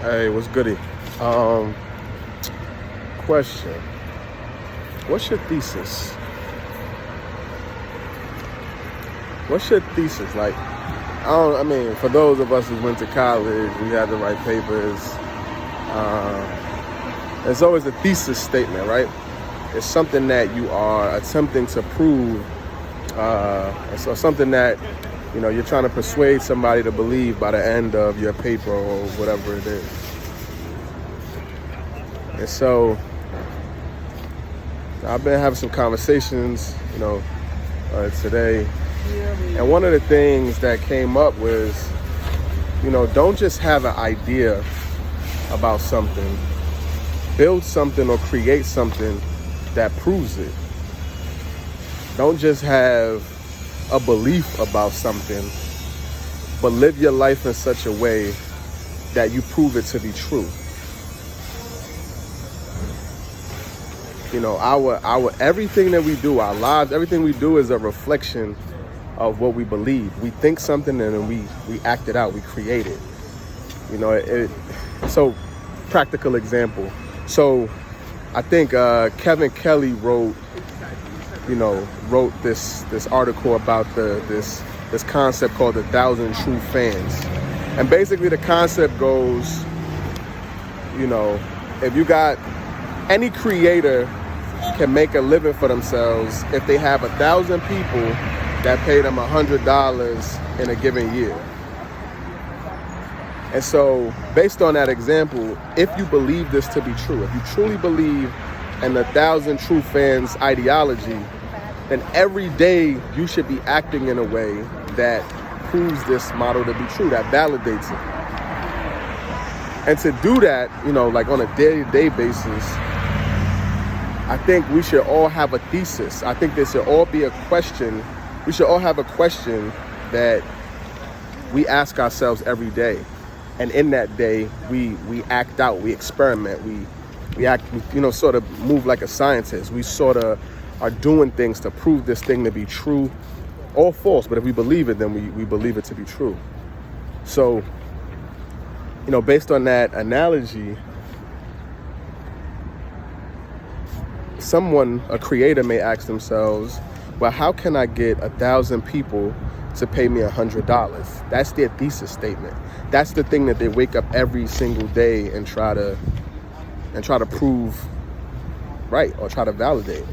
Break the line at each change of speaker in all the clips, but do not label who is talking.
Hey, what's goody? Question. What's your thesis? What's your thesis? Like, for those of us who went to college, we had to write papers. There's always a thesis statement, right? It's something that you are attempting to prove. So something that, you're trying to persuade somebody to believe by the end of your paper or whatever it is. And so I've been having some conversations, today. And one of the things that came up was, don't just have an idea about something. Build something or create something that proves it. Don't just have a belief about something, but live your life in such a way that you prove it to be true. Our everything that we do, our lives, everything we do is a reflection of what we believe. We think something and then we act it out, we create it. So practical example. So I think Kevin Kelly wrote this article about this concept called 1,000 True Fans. And basically the concept goes, if you got any creator can make a living for themselves if they have 1,000 people that pay them $100 in a given year. And so based on that example, if you believe this to be true, if you truly believe in 1,000 True Fans ideology, then every day you should be acting in a way that proves this model to be true, that validates it. And to do that, like on a day-to-day basis, I think we should all have a thesis. I think there should all be a question. We should all have a question that we ask ourselves every day. And in that day, we act out, we experiment, we act, sort of move like a scientist. We sort of are doing things to prove this thing to be true or false. But if we believe it, then we believe it to be true. So, based on that analogy, a creator may ask themselves, well, how can I get 1,000 people to pay me $100? That's their thesis statement. That's the thing that they wake up every single day and try to prove right or try to validate.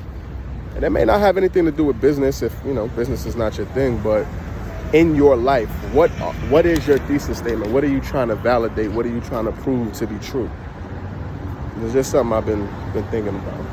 And that may not have anything to do with business if, business is not your thing, but in your life, what is your thesis statement? What are you trying to validate? What are you trying to prove to be true? It's just something I've been thinking about.